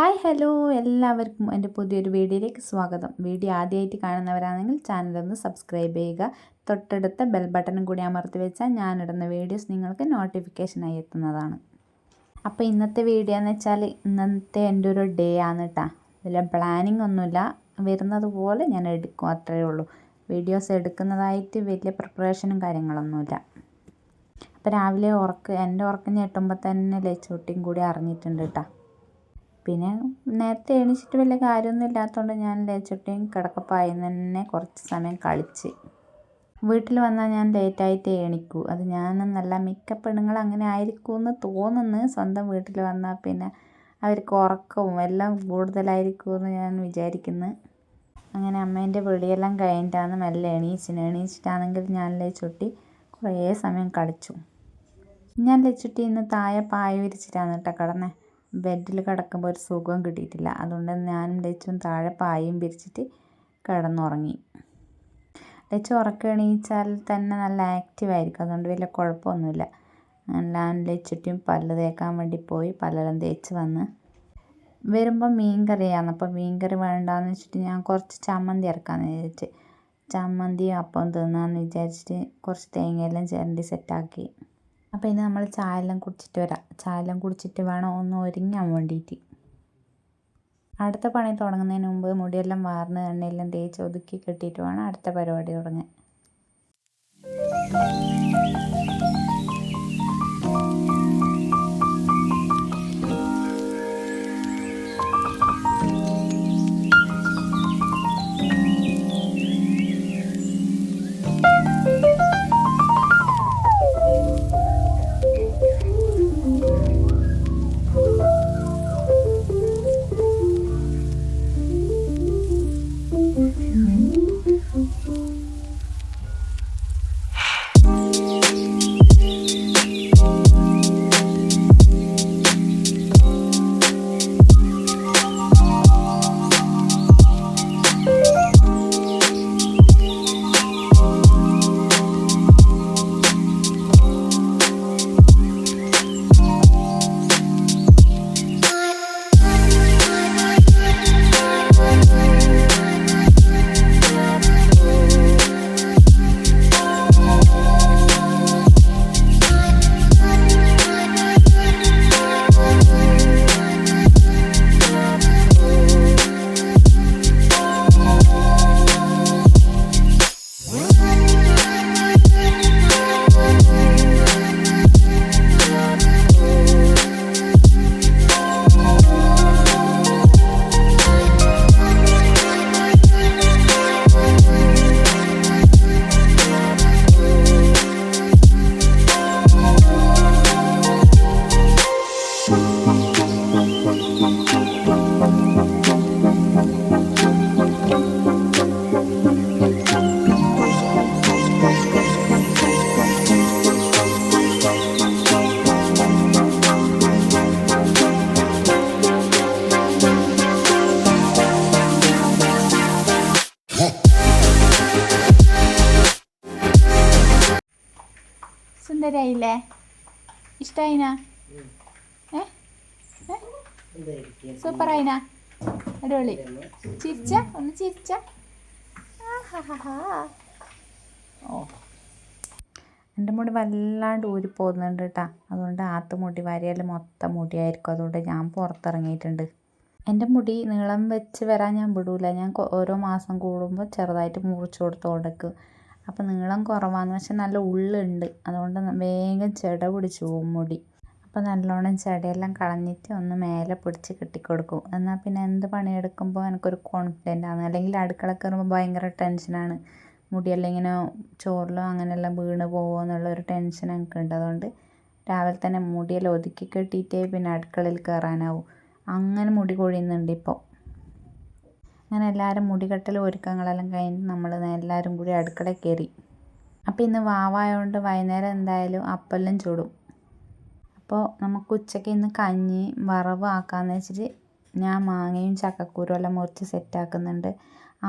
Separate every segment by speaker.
Speaker 1: Hi hello എല്ലാവർക്കും എൻ്റെ പുതിയൊരു വീഡിയോയിലേക്ക് സ്വാഗതം. വീഡിയോ ആദ്യമായിട്ട് കാണുന്നവരാണെങ്കിൽ ചാനലൊന്ന് സബ്സ്ക്രൈബ് ചെയ്യുക. തൊട്ടടുത്ത ബെൽ ബട്ടണും കൂടി അമർത്തി വെച്ചാൽ ഞാനിടുന്ന വീഡിയോസ് നിങ്ങൾക്ക് നോട്ടിഫിക്കേഷനായി എത്തുന്നതാണ്. അപ്പോൾ ഇന്നത്തെ വീഡിയോ എന്ന് വെച്ചാൽ ഇന്നത്തെ എൻ്റെ ഒരു ഡേ ആണ് കേട്ടോ. വലിയ പ്ലാനിങ് ഒന്നുമില്ല, വരുന്നത് പോലെ ഞാൻ എടുക്കും, അത്രയേ ഉള്ളൂ. വീഡിയോസ് എടുക്കുന്നതായിട്ട് വലിയ പ്രിപ്പറേഷനും കാര്യങ്ങളൊന്നുമില്ല. അപ്പോൾ രാവിലെ എൻ്റെ ഉറക്കം ഞെട്ടുമ്പോൾ തന്നെ ലച്ചുട്ടിയും കൂടി അറിഞ്ഞിട്ടുണ്ട് കേട്ടോ. പിന്നെ നേരത്തെ എണീച്ചിട്ട് വലിയ കാര്യമൊന്നും ഇല്ലാത്തതുകൊണ്ട് ഞാൻ ലച്ചുട്ടിയും കിടക്കപ്പായെന്ന് തന്നെ കുറച്ച് സമയം കളിച്ച്. വീട്ടിൽ വന്നാൽ ഞാൻ ലേറ്റായിട്ട് എണീക്കൂ. അത് ഞാനെന്നല്ല, മിക്ക പെണ്ണുങ്ങൾ അങ്ങനെ ആയിരിക്കുമെന്ന് തോന്നുന്നു. സ്വന്തം വീട്ടിൽ വന്നാൽ പിന്നെ അവർക്ക് ഉറക്കവും എല്ലാം കൂടുതലായിരിക്കുമെന്ന് ഞാൻ വിചാരിക്കുന്നു. അങ്ങനെ അമ്മേൻ്റെ വിളിയെല്ലാം കഴിഞ്ഞിട്ടാണ് മെല്ലെ എണീച്ചിട്ടാണെങ്കിൽ ഞാൻ ലച്ചുട്ടി കുറേ സമയം കളിച്ചു. ഞാൻ ലച്ചുട്ടി ഇന്ന് താഴെ പായ വിരിച്ചിട്ടാണ് കേട്ടോ കിടന്നത്. ബെഡിൽ കിടക്കുമ്പോൾ ഒരു സുഖം കിട്ടിയിട്ടില്ല. അതുകൊണ്ട് ഞാനും ലച്ചും താഴെ പായയും വിരിച്ചിട്ട് കിടന്നുറങ്ങി. ലച്ചു ഉറക്കം എണീച്ചാൽ തന്നെ നല്ല ആക്റ്റീവായിരിക്കും, അതുകൊണ്ട് വലിയ കുഴപ്പമൊന്നുമില്ല. ഞാൻ ലച്ചുട്ടിയും പല്ല് തേക്കാൻ വേണ്ടി പോയി പല്ലെല്ലാം തേച്ച് വന്ന് വരുമ്പോൾ മീൻ കറിയാണ്. അപ്പോൾ മീൻ കറി വേണ്ടാന്ന് വെച്ചിട്ട് ഞാൻ കുറച്ച് ചമ്മന്തി ഇറക്കാമെന്ന് വിചാരിച്ച് ചമ്മന്തിയും അപ്പം തിന്നാമെന്ന് വിചാരിച്ചിട്ട് കുറച്ച് തേങ്ങയെല്ലാം ചിരണ്ടി സെറ്റാക്കി. അപ്പോൾ ഇനി നമ്മൾ ചായയെല്ലാം കുടിച്ചിട്ട് വരാം. ചായയെല്ലാം കുടിച്ചിട്ട് വേണം ഒന്ന് ഒരുങ്ങാൻ വേണ്ടിയിട്ട്. അടുത്ത പണി തുടങ്ങുന്നതിന് മുമ്പ് മുടിയെല്ലാം വാർന്ന് എണ്ണയെല്ലാം തേച്ച് ഒതുക്കി കെട്ടിയിട്ട് വേണം അടുത്ത പരിപാടി തുടങ്ങാൻ. സുന്ദരായില്ലേ? ഇഷ്ടായിന? സൂപ്പറായിന? അടിപൊളി. ചിരിച്ച ഒന്ന് ചിരിച്ച. ഓ, എൻ്റെ മുടി വല്ലാണ്ട് ഊരിപ്പോകുന്നുണ്ട് കേട്ടോ. അതുകൊണ്ട് മുടി വാരിയാൽ മൊത്തം മുടിയായിരിക്കും. അതുകൊണ്ട് ഞാൻ പുറത്തിറങ്ങിയിട്ടുണ്ട്. എൻ്റെ മുടി നീളം വെച്ച് വരാൻ ഞാൻ വിടൂല. ഞാൻ ഓരോ മാസം കൂടുമ്പോൾ ചെറുതായിട്ട് മുറിച്ച് കൊടുത്തോണ്ടേക്കും. അപ്പോൾ നീളം കുറവാന്ന് വെച്ചാൽ നല്ല ഉള്ളുണ്ട്, അതുകൊണ്ട് വേഗം ചെട പിടിച്ചു പോകും മുടി. അപ്പോൾ നല്ലോണം ചെടയെല്ലാം കളഞ്ഞിട്ട് ഒന്ന് മേലെ പിടിച്ച് കെട്ടിക്കൊടുക്കും. എന്നാൽ പിന്നെ എന്ത് പണിയെടുക്കുമ്പോൾ എനിക്കൊരു കോൺഫിഡൻ്റ് ആണ്. അല്ലെങ്കിൽ അടുക്കള കയറുമ്പോൾ ഭയങ്കര ടെൻഷനാണ്. മുടിയെല്ലാം ഇങ്ങനെ ചോറിലോ അങ്ങനെയെല്ലാം വീണ് പോകുമോ എന്നുള്ളൊരു ടെൻഷൻ എനിക്കുണ്ട്. അതുകൊണ്ട് രാവിലെ തന്നെ മുടിയെല്ലാം ഒതുക്കി കെട്ടിയിട്ടേ പിന്നെ അടുക്കളയിൽ കയറാനാവും. അങ്ങനെ മുടി കൊഴിയുന്നുണ്ട് ഇപ്പോൾ. അങ്ങനെ എല്ലാവരും മുടികെട്ടൽ ഒരുക്കങ്ങളെല്ലാം കഴിഞ്ഞ് നമ്മൾ എല്ലാവരും കൂടി അടുക്കളയിൽ കയറി. അപ്പോൾ ഇന്ന് വാവായതുകൊണ്ട് വൈകുന്നേരം എന്തായാലും അപ്പെല്ലാം ചൂടും. അപ്പോൾ നമുക്ക് ഉച്ചയ്ക്ക് ഇന്ന് കഞ്ഞി വറവ് ആക്കാമെന്ന് വെച്ചിട്ട് ഞാൻ മാങ്ങയും ചക്കക്കുരും എല്ലാം മുറിച്ച് സെറ്റാക്കുന്നുണ്ട്.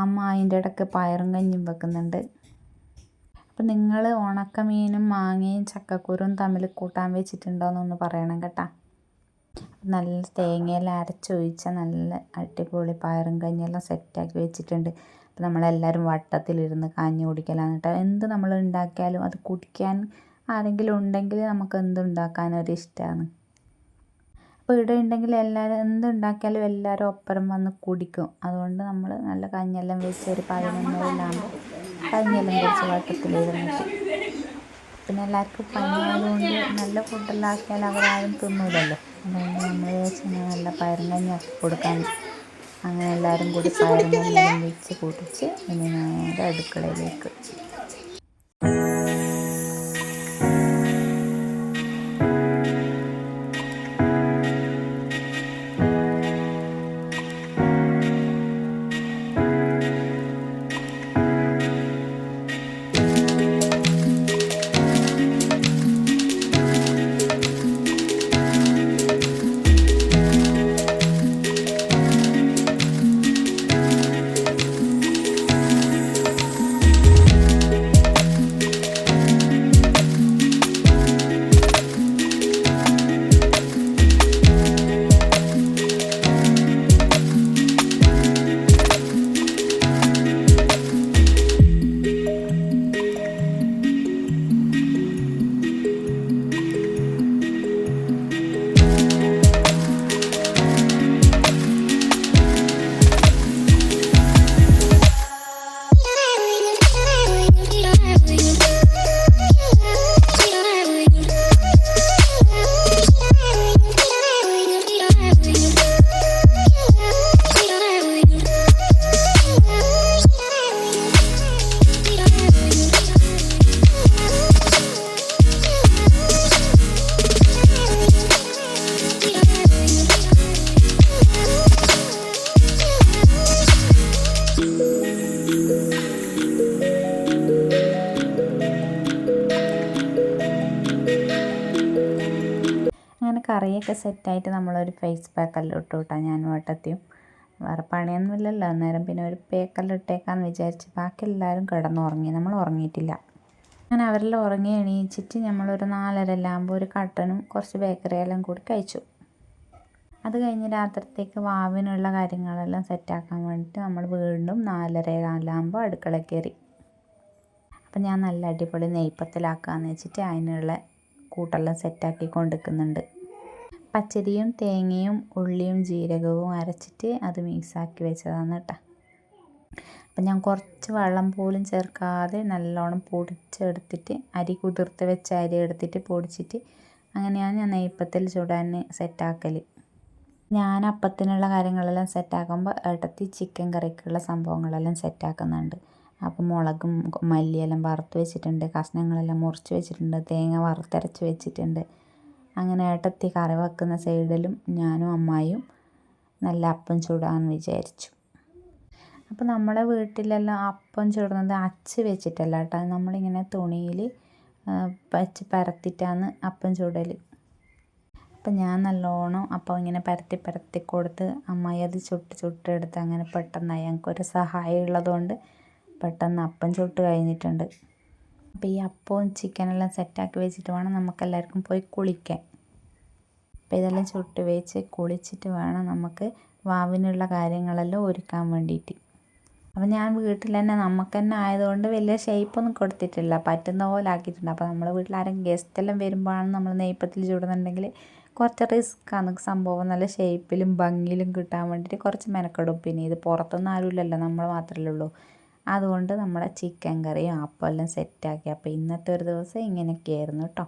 Speaker 1: അമ്മ അതിൻ്റെ ഇടയ്ക്ക് പയറും കഞ്ഞിയും വെക്കുന്നുണ്ട്. അപ്പോൾ നിങ്ങൾ ഉണക്കമീനും മാങ്ങയും ചക്കക്കുരും തമ്മിൽ കൂട്ടാൻ വെച്ചിട്ടുണ്ടോ എന്നൊന്ന് പറയണം കേട്ടോ. നല്ല തേങ്ങയെല്ലാം അരച്ചൊഴിച്ച നല്ല അടിപൊളി പയറും കഞ്ഞിയെല്ലാം സെറ്റാക്കി വെച്ചിട്ടുണ്ട്. അപ്പോൾ നമ്മളെല്ലാവരും വട്ടത്തിലിരുന്ന് കഞ്ഞി കുടിക്കലാണ് കേട്ടോ. എന്ത് നമ്മൾ ഉണ്ടാക്കിയാലും അത് കുടിക്കാൻ ആരെങ്കിലും ഉണ്ടെങ്കിൽ നമുക്ക് എന്തുണ്ടാക്കാനൊരു ഇഷ്ടമാണ്. അപ്പോൾ ഇവിടെ ഉണ്ടെങ്കിൽ എല്ലാവരും എന്തുണ്ടാക്കിയാലും എല്ലാവരും ഒപ്പരം വന്ന് കുടിക്കും. അതുകൊണ്ട് നമ്മൾ നല്ല കഞ്ഞിയെല്ലാം വെച്ച് ഒരു 11:00 കഞ്ഞിയെല്ലാം കുടിച്ച് വട്ടത്തിലിരുന്നിട്ട്, പിന്നെ എല്ലാവർക്കും പനിയായതുകൊണ്ട് നല്ല ഫുഡെല്ലാം ആക്കിയാൽ അവരാരും തിന്നൂലല്ലോ. അതുകൊണ്ട് നമ്മൾ വെച്ചിങ്ങനെ നല്ല പയറും കഞ്ഞി ആക്കി കൊടുക്കാൻ. അങ്ങനെ എല്ലാവരും കൂടി പയറും കഞ്ഞിയെല്ലാം വെച്ച് കുടിച്ച് ഇനി നേരെ അടുക്കളയിലേക്ക്. അങ്ങനെ കറിയൊക്കെ സെറ്റായിട്ട് നമ്മളൊരു ഫേസ് പാക്കെല്ലാം ഇട്ടു കേട്ടോ. ഞാൻ വട്ടത്തിയും വേറെ പണിയൊന്നുമില്ലല്ലോ അന്നേരം, പിന്നെ ഒരു പേക്കെല്ലാം ഇട്ടേക്കാന്ന് വിചാരിച്ച്. ബാക്കി എല്ലാവരും കിടന്നുറങ്ങി, നമ്മൾ ഉറങ്ങിയിട്ടില്ല. അങ്ങനെ അവരെല്ലാം ഉറങ്ങി എണീച്ചിട്ട് നമ്മളൊരു 4:30 ആകുമ്പോൾ ഒരു കട്ടനും കുറച്ച് ബേക്കറിയെല്ലാം കൂടി കഴിച്ചു. അത് കഴിഞ്ഞ് രാത്രിത്തേക്ക് വാവിനുള്ള കാര്യങ്ങളെല്ലാം സെറ്റാക്കാൻ വേണ്ടിയിട്ട് നമ്മൾ വീണ്ടും 4:30 ആകുമ്പോൾ അടുക്കള കയറി. അപ്പം ഞാൻ നല്ല അടിപൊളി നെയ്പ്പത്തിലാക്കാമെന്ന് വെച്ചിട്ട് അതിനുള്ള കൂട്ടെല്ലാം സെറ്റാക്കി കൊണ്ടുവയ്ക്കുന്നുണ്ട്. പച്ചരിയും തേങ്ങയും ഉള്ളിയും ജീരകവും അരച്ചിട്ട് അത് മിക്സാക്കി വെച്ചതാണ് കേട്ടോ. അപ്പം ഞാൻ കുറച്ച് വെള്ളം പോലും ചേർക്കാതെ നല്ലോണം പൊടിച്ചെടുത്തിട്ട്, അരി കുതിർത്ത് വെച്ച അരി എടുത്തിട്ട് പൊടിച്ചിട്ട് അങ്ങനെയാണ് ഞാൻ നെയ്പ്പത്തിൽ ചുടാൻ സെറ്റാക്കൽ. ഞാൻ അപ്പത്തിനുള്ള കാര്യങ്ങളെല്ലാം സെറ്റാക്കുമ്പോൾ ഏട്ടത്തി ചിക്കൻ കറിക്കുള്ള സംഭവങ്ങളെല്ലാം സെറ്റാക്കുന്നുണ്ട്. അപ്പം മുളകും മല്ലിയെല്ലാം വറുത്ത് വെച്ചിട്ടുണ്ട്, കഷ്ണങ്ങളെല്ലാം മുറിച്ച് വെച്ചിട്ടുണ്ട്, തേങ്ങ വറുത്തരച്ച് വെച്ചിട്ടുണ്ട്. അങ്ങനെ ഏട്ടത്തി കറി വെക്കുന്ന സൈഡിലും ഞാനും അമ്മായിയും നല്ല അപ്പം ചൂടാന്ന് വിചാരിച്ചു. അപ്പോൾ നമ്മളെ വീട്ടിലെല്ലാം അപ്പം ചുടുന്നത് അച്ച് വെച്ചിട്ടല്ല കേട്ടോ, നമ്മളിങ്ങനെ തുണിയിൽ വെച്ച് പരത്തിയിട്ടാണ് അപ്പം ചുടൽ. അപ്പം ഞാൻ നല്ലോണം അപ്പം ഇങ്ങനെ പരത്തി കൊടുത്ത് അമ്മായി അത് ചുട്ടെടുത്ത് അങ്ങനെ പെട്ടെന്നായി. ഞങ്ങൾക്കൊരു സഹായം ഉള്ളതുകൊണ്ട് പെട്ടെന്ന് അപ്പം ചുട്ട് കഴിഞ്ഞിട്ടുണ്ട്. അപ്പോൾ ഈ അപ്പവും ചിക്കനെല്ലാം സെറ്റാക്കി വെച്ചിട്ട് വേണം നമുക്കെല്ലാവർക്കും പോയി കുളിക്കാൻ. അപ്പോൾ ഇതെല്ലാം ചുട്ട് വെച്ച് കുളിച്ചിട്ട് വേണം നമുക്ക് വാവിനുള്ള കാര്യങ്ങളെല്ലാം ഒരുക്കാൻ വേണ്ടിയിട്ട്. അപ്പോൾ ഞാൻ വീട്ടിൽ തന്നെ നമുക്ക് തന്നെ ആയതുകൊണ്ട് വലിയ ഷേപ്പൊന്നും കൊടുത്തിട്ടില്ല, പറ്റുന്ന പോലെ ആക്കിയിട്ടുണ്ട്. അപ്പോൾ നമ്മളെ വീട്ടിൽ ആരെങ്കിലും ഗസ്റ്റെല്ലാം വരുമ്പോഴാണ് നമ്മൾ നെയ്പ്പത്തിൽ ചുടുന്നുണ്ടെങ്കിൽ കുറച്ച് റിസ്ക്കാണ് സംഭവം. നല്ല ഷേപ്പിലും ഭംഗിയിലും കിട്ടാൻ വേണ്ടിയിട്ട് കുറച്ച് മെനക്കെടും. പിന്നെ ഇത് പുറത്തൊന്നും ആരുമില്ലല്ലോ, നമ്മൾ മാത്രമല്ലേ ഉള്ളൂ. അതുകൊണ്ട് നമ്മുടെ ചിക്കൻ കറിയും അപ്പം എല്ലാം സെറ്റാക്കി. അപ്പോൾ ഇന്നത്തെ ഒരു ദിവസം ഇങ്ങനെയൊക്കെയായിരുന്നു കേട്ടോ.